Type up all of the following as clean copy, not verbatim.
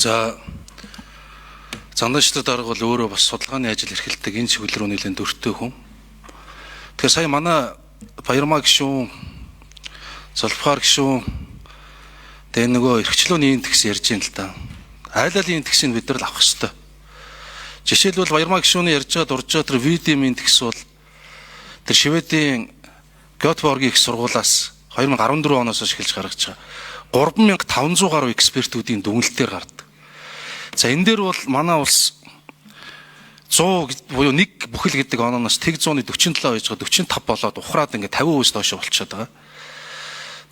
За Занданчид дарга бол өөрөө бас судалгааны ажил эрхэлдэг энэ чиглэл рүү нэлээд өртөө хүн. Тэгэхээр сая манай Баярмаа гишүүн, Золбохоор гишүүн тэгээ нөгөө эрхчлөөний индекс ярьж байна л да. Айлалын индексийг бид нар л авах хэрэгтэй. Жишээлбэл Баярмаа гишүүний ярьж байгаа дурж байгаа тэр VDM индекс бол тэр Шведийн Göteborg их сургуулаас 2014 оноос хойш эхэлж гаргаж байгаа 3500 гаруй экспертүүдийн дүгнэлтээр гардаг. За энэ дээр бол манай улс 100 буюу нэг бүхэл гэдэг ононоос тэг 100-ны 47 байж байгаа 45 болоод ухраад ингээд 50% доош болчиход байгаа.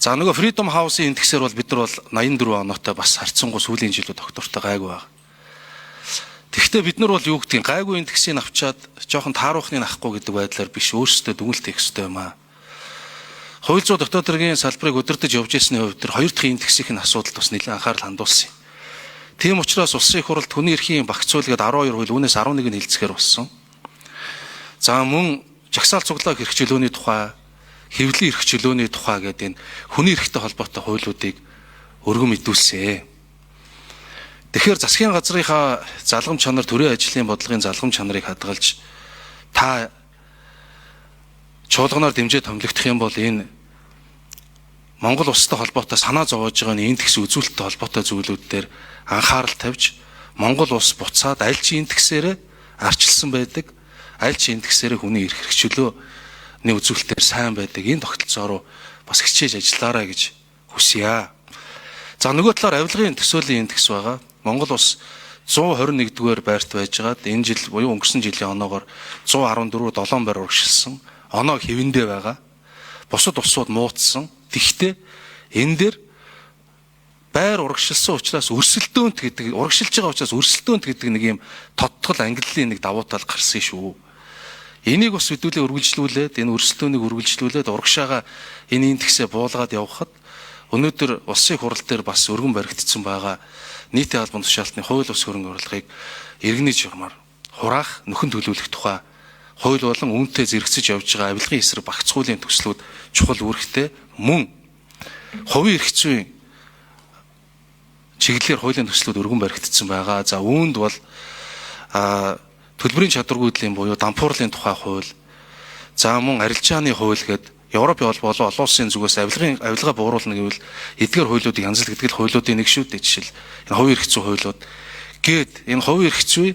За нөгөө Freedom House-ийн индексээр бол бид нар бол 84 оноотой бас харьцангуй сүүлийн жилүүд доктортой гайгүй байгаа. Тэгэхдээ бид нар бол юу гэдгийг гайгүй индексийг авчаад жоохон таарухныг авахгүй гэдэг байдлаар биш өөрсдөө дүгнэлт хийх хэрэгтэй юм аа. Хууль зүйн дотоод хэргийн салбарыг удирдах явж ирсний хувьд тэр хоёр дахь индексийн асуудалд бас нэлээд анхаарал хандуулсан юм. Тийм учраас улсын их хуралд хүний эрхийн багцуулгад 12 хууль үүнээс 11 нь хэлцгээр болсон. За мөн жагсаал цуглааг эрх чөлөөний тухай, хэвлэлийн эрх чөлөөний тухай гэдэг энэ хүний эрхтэй холбоотой хуулиудыг өргөн мэдүүлсэн. Тэгэхээр засгийн газрынхаа залгам чанар, төрийн ажлын бодлогын залгам чанарыг хадгалж та чуулганаар дэмжиж томилогдох юм бол энэ Монгол улстай холбоотой санаа зовоож байгаа индекс үзүүлэлттэй холбоотой зүйлүүд дээр анхаарал тавьж Монгол улс буцаад аль ч индексээрээ арчилсан байдаг, аль ч индексээрээ хүний эрх чөлөөний үзүүлэлтээр сайн байдаг энэ тогтолцоо руу бас хичээж ажиллаарай гэж хүсье. За нөгөө талаар авилгын төсөөлийн индекс байгаа. Монгол улс 121-р байрт байжгаад энэ жил буюу өнгөрсөн жилийн оноогоор 114-7 байр урагшилсан. Оноо хэвэндээ байгаа. Бусад улсууд муудсан. Тэгвэл энэ дээр байр урагшилсан учраас өрсөлдөөнт гэдэг урагшилж байгаа учраас өрсөлдөөнт гэдэг нэг юм тодтгол ангиллын нэг давуу тал гарсан шүү. Энийг бас хэдүүлээ үргэлжлүүлээд энэ өрсөлдөөнийг үргэлжлүүлээд урагшаага энэ индексээ буулгаад явхад өнөөдөр улсын хурал дээр бас өргөн баригдсан байгаа нийтийн албан тушаалтны хууль ус хөрөнгө оруулалтыг иргэний жигмаар хураах, нөхөн төлөвлөх тухай хууль болон үнэтэй зэрэгцэж явж байгаа авилгын эсрэг багц хуулийн төслүүд чухал үүрэгтэй мөн хувийн эрх зүйн чиглэлээр хуулийн төслүүд өргөн баригдсан байгаа. За үүнд бол төлбөрийн чадваргүйдлийн буюу дампуурлын тухай хууль, за мөн арилжааны хууль гэдэг Европын холбоо олон улсын зүгээс авилгаа бууруулна гэвэл эдгээр хуулиудыг янзлах гэдэг л хуулиудын нэг шүү дээ. Жишээл энэ хувийн эрх зүй хуулиуд гээд энэ хувийн эрх зүй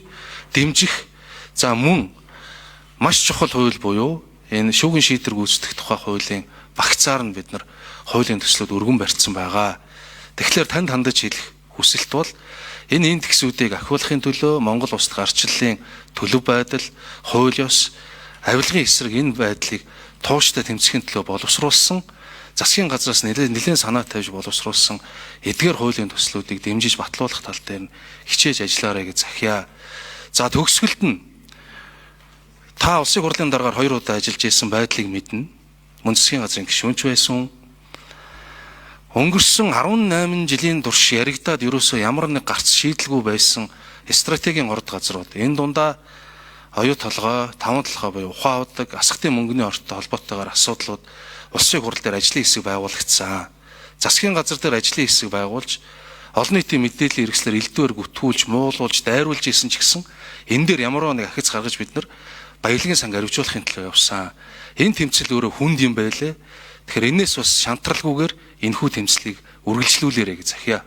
дэмжих за мөн маш чухал хууль буюу энэ шүүгийн шийдвэр гүйцэтгэх тухай хуулийн багцаар нь бид нар хуулийн төслүүд өргөн барьсан байгаа. Тэгэхээр танд хандаж хэлэх хүсэлт бол энэ индексүүдийг ахиулахын төлөө Монгол улсад гарчлалын төлөв байдал, хууль ёс, авилгын эсрэг энэ байдлыг тууштай тэмцэхийн төлөө боловсруулсан, засгийн газраас нэлээд санаа тавьж боловсруулсан эдгээр хуулийн төслүүдийг дэмжиж батлуулах тал дээр нь хичээж ажиллаарай гэж захиа. За төгсгөлд нь та улсын хурлын дараагаар 2 удаа ажиллаж исэн байдлыг мэднэ. Мөн засгийн газрын гишүүнч байсан. Өнгөрсөн 18 жилийн турш яригадаад ерөөсөө ямар нэг гарц шийдэлгүй байсан стратегийн орд газрууд. Энэ дундаа оюу толгой, таван толгой буюу ухаан авдаг, асхтын мөнгөний ортой холбоотойгоор асуудлууд улсын хурал дээр ажлын хэсэг байгуулагдсан. Засгийн газар дээр ажлын хэсэг байгуулж олон нийтийн мэдээллийн хэрэгслэр элдвээр гүтгүүлж, муулуулж, дайруулж исэн ч гэсэн энэ дээр ямар нэг ахиц гаргаж бид нар баялагын санг аривжуулахын төлөө явсан. Энэ тэмцэл өөрөө хүнд юм байлээ. Тэгэхээр энэс бас шантралгүйгээр энэхүү тэмцлийг үргэлжлүүлээрэй гэж захиа.